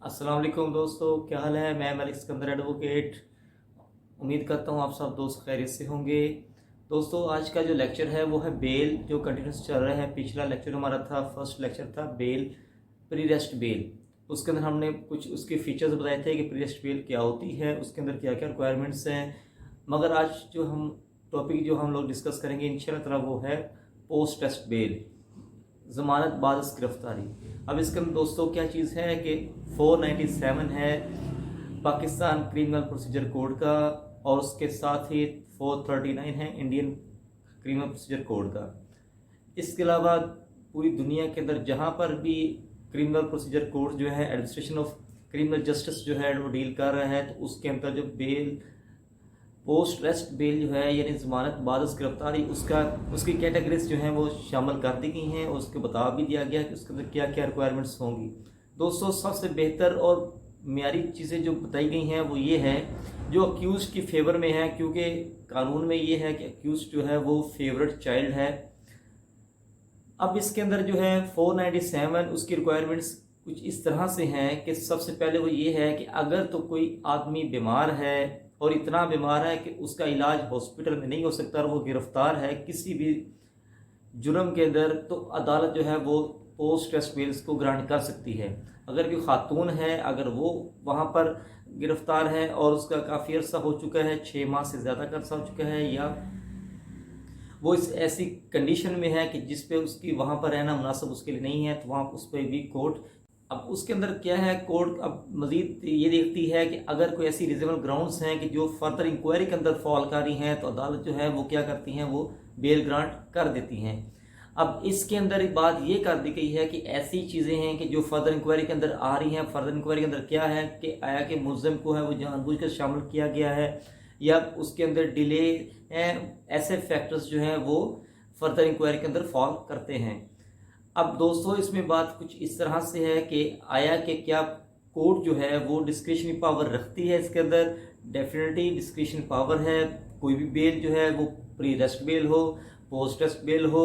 अस्सलाम वालेकुम दोस्तों, क्या हाल है। मैं मलिक सिकंदर एडवोकेट। उम्मीद करता हूँ आप सब दोस्त खैरियत से होंगे। दोस्तों, आज का जो लेक्चर है वो है बेल, जो कंटिन्यूस चल रहा है। पिछला लेक्चर हमारा था, फर्स्ट लेक्चर था बेल, प्री रेस्ट बेल। उसके अंदर हमने कुछ उसके फीचर्स बताए थे कि प्री रेस्ट बेल क्या होती है, उसके अंदर क्या क्या रिक्वायरमेंट्स हैं। मगर आज जो हम टॉपिक जो हम लोग डिस्कस करेंगे इंशाल्लाह ताला वो है पोस्ट टेस्ट बेल, ज़मानत बाद गिरफ्तारी। अब इसके अंदर दोस्तों क्या चीज़ है कि 497 है पाकिस्तान क्रिमिनल प्रोसीजर कोड का, और उसके साथ ही 439 है इंडियन क्रिमिनल प्रोसीजर कोड का। इसके अलावा पूरी दुनिया के अंदर जहाँ पर भी क्रिमिनल प्रोसीजर कोड जो है, एडमिनिस्ट्रेशन ऑफ क्रिमिनल जस्टिस जो है वो डील कर रहा है, तो उसके अंदर जो बेल, पोस्ट रेस्ट बेल जो है यानी ज़मानत बाद गिरफ्तारी, उसकी कैटेगरीज जो हैं वो शामिल कर दी गई हैं और उसके बता भी दिया गया कि उसके अंदर क्या क्या रिक्वायरमेंट्स होंगी। दोस्तों, सबसे बेहतर और मेयारी चीज़ें जो बताई गई हैं वो ये है जो अक्यूज़ की फेवर में है, क्योंकि कानून में ये है कि अक्यूज़ जो है वो फेवरेट चाइल्ड है। अब इसके अंदर जो है 497 उसकी रिक्वायरमेंट्स कुछ इस तरह से हैं कि सबसे पहले वो ये है कि अगर तो कोई आदमी बीमार है और इतना बीमार है कि उसका इलाज हॉस्पिटल में नहीं हो सकता और वो गिरफ्तार है किसी भी जुर्म के अंदर, तो अदालत जो है वो पोस्ट टेस्ट बेल्स को ग्रांट कर सकती है। अगर कोई खातून है, अगर वो वहाँ पर गिरफ्तार है और उसका काफ़ी अर्सा हो चुका है, 6 माह से ज़्यादा का अर्सा हो चुका है, या वो इस ऐसी कंडीशन में है कि जिस पे उसकी वहाँ पर रहना मुनासिब उसके लिए नहीं है, तो वहाँ उस पर भी कोर्ट, अब उसके अंदर क्या है, कोर्ट अब मजीद ये देखती है कि अगर कोई ऐसी रीजनेबल ग्राउंड्स हैं कि जो फर्दर इंक्वायरी के अंदर फॉल कर रही हैं, तो अदालत जो है वो क्या करती हैं, वो बेल ग्रांट कर देती हैं। अब इसके अंदर एक बात ये कर दी गई है कि ऐसी चीज़ें हैं कि जो फर्दर इंक्वायरी के अंदर आ रही हैं। फर्दर इंक्वायरी के अंदर क्या है कि आया कि मुलजिम को है वो जानबूझकर शामिल किया गया है, या उसके अंदर डिले है, ऐसे फैक्टर्स जो हैं वो फर्दर इंक्वायरी के अंदर फॉल करते हैं। अब दोस्तों, इसमें बात कुछ इस तरह से है कि आया कि क्या कोर्ट जो है वो डिस्क्रिशनरी पावर रखती है इसके अंदर। डेफिनेटली डिस्क्रिशनरी पावर है। कोई भी बेल जो है वो प्री रेस्ट बेल हो, पोस्ट रेस्ट बेल हो,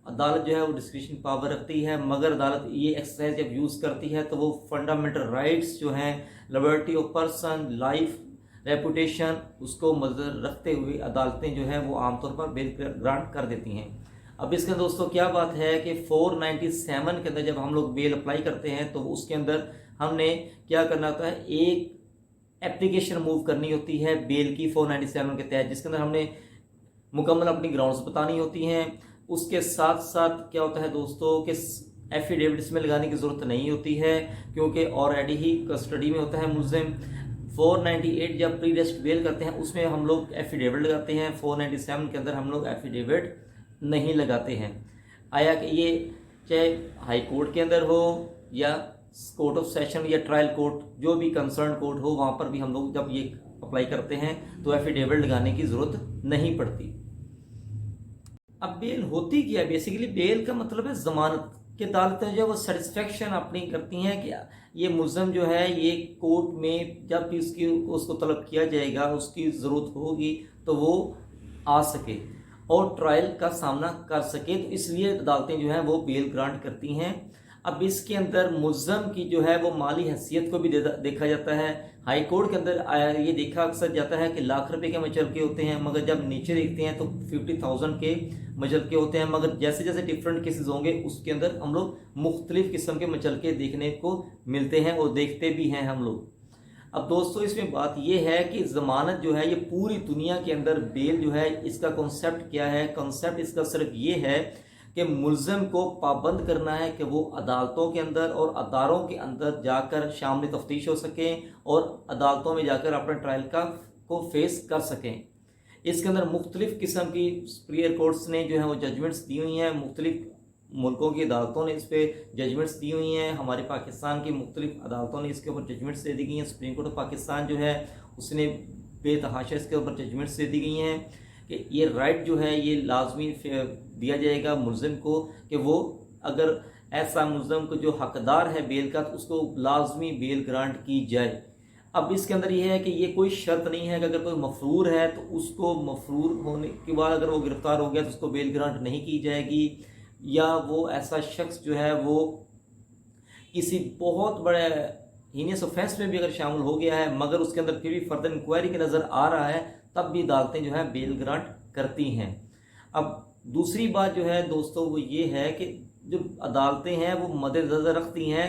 अदालत जो है वो डिस्क्रिशनरी पावर रखती है। मगर अदालत ये एक्सरसाइज जब यूज़ करती है तो वो फंडामेंटल राइट्स जो हैं, liberty of person, life, reputation, उसको मद्देनजर रखते हुए अदालतें जो है वो आमतौर पर बेल ग्रांट कर देती हैं। अब इसके अंदर दोस्तों क्या बात है कि 497 के अंदर जब हम लोग बेल अप्लाई करते हैं तो उसके अंदर हमने क्या करना होता है, एक एप्लीकेशन मूव करनी होती है बेल की 497 के तहत, जिसके अंदर हमने मुकम्मल अपनी ग्राउंड्स बतानी होती हैं। उसके साथ साथ क्या होता है दोस्तों कि एफिडेविट इसमें लगाने की ज़रूरत नहीं होती है, क्योंकि ऑलरेडी ही कस्टडी में होता है मुलजिम। 498 जब प्री रेस्ट बेल करते हैं उसमें हम लोग एफिडेविट लगाते हैं, 497 के अंदर हम लोग एफिडेविट नहीं लगाते हैं। आया कि ये चाहे हाई कोर्ट के अंदर हो या कोर्ट ऑफ सेशन या ट्रायल कोर्ट, जो भी कंसर्न कोर्ट हो, वहाँ पर भी हम लोग जब ये अप्लाई करते हैं तो एफिडेविट लगाने की ज़रूरत नहीं पड़ती। अब बेल होती क्या है? बेसिकली बेल का मतलब है ज़मानत की अदालतें जो है वो सेटिस्फेक्शन अपनी करती हैं कि ये मुलज़म जो है ये कोर्ट में जब भी उसको तलब किया जाएगा, उसकी ज़रूरत होगी तो वो आ सके और ट्रायल का सामना कर सके, तो इसलिए अदालतें जो हैं वो बेल ग्रांट करती हैं। अब इसके अंदर मुलज़म की जो है वो माली हैसियत को भी देखा जाता है। हाई कोर्ट के अंदर ये देखा अक्सर जाता है कि लाख रुपए के मचलके होते हैं, मगर जब नीचे देखते हैं तो 50,000 के मचलके होते हैं। मगर जैसे जैसे डिफरेंट केसेस होंगे उसके अंदर हम लोग मुख्तलिफ किस्म के मचलके देखने को मिलते हैं और देखते भी हैं हम लोग। अब दोस्तों, इसमें बात यह है कि ज़मानत जो है ये पूरी दुनिया के अंदर बेल जो है इसका कॉन्सेप्ट क्या है। कॉन्सेप्ट इसका सिर्फ ये है कि मुलज़िम को पाबंद करना है कि वो अदालतों के अंदर और अदारों के अंदर जाकर शामिल तफ्तीश हो सकें और अदालतों में जाकर अपने ट्रायल को फेस कर सकें। इसके अंदर मुख्तलिफ किस्म की सुप्रीयर कोर्ट्स ने जो है वो जजमेंट्स दी हुई हैं, मुख्तलिफ मुल्कों की अदालतों ने इस पर जजमेंट्स दी हुई हैं। हमारे पाकिस्तान की मुख्तलिफ अदालतों ने इसके ऊपर जजमेंट्स दे दी गई हैं। सुप्रीम कोर्ट ऑफ पाकिस्तान जो है उसने बेतहाशा इसके ऊपर जजमेंट्स दे दी गई हैं कि ये राइट जो है ये लाजमी दिया जाएगा मुलज़िम को कि वो अगर ऐसा मुलज़िम को जो हकदार है बेल का तो उसको लाजमी बेल ग्रांट की जाए। अब इसके अंदर ये है कि ये कोई शर्त नहीं है कि अगर कोई मफरूर है तो उसको मफरूर होने के बाद अगर वो गिरफ्तार हो गया तो उसको बेल ग्रांट नहीं की जाएगी, या वो ऐसा शख्स जो है वो किसी बहुत बड़े हीनियस ऑफेंस में भी अगर शामिल हो गया है मगर उसके अंदर फिर भी फर्दर इंक्वायरी के नज़र आ रहा है, तब भी अदालतें जो है बेल ग्रांट करती हैं। अब दूसरी बात जो है दोस्तों वो ये है कि जो अदालतें हैं वो मद्देनज़र रखती हैं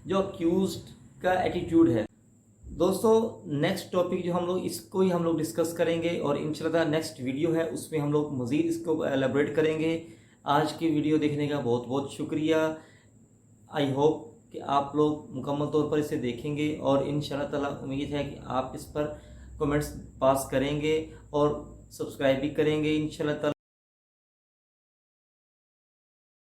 जो अक्यूज्ड का एटीट्यूड है। दोस्तों नेक्स्ट टॉपिक जो हम लोग इसको ही हम लोग डिस्कस करेंगे और इंशाल्लाह नेक्स्ट वीडियो है उसमें हम लोग मज़ीद इसको एलेबरेट करेंगे। आज की वीडियो देखने का बहुत बहुत शुक्रिया। आई होप कि आप लोग मुकम्मल तौर पर इसे देखेंगे और इंशाल्लाह ताला उम्मीद है कि आप इस पर कमेंट्स पास करेंगे और सब्सक्राइब भी करेंगे इंशाल्लाह ताला।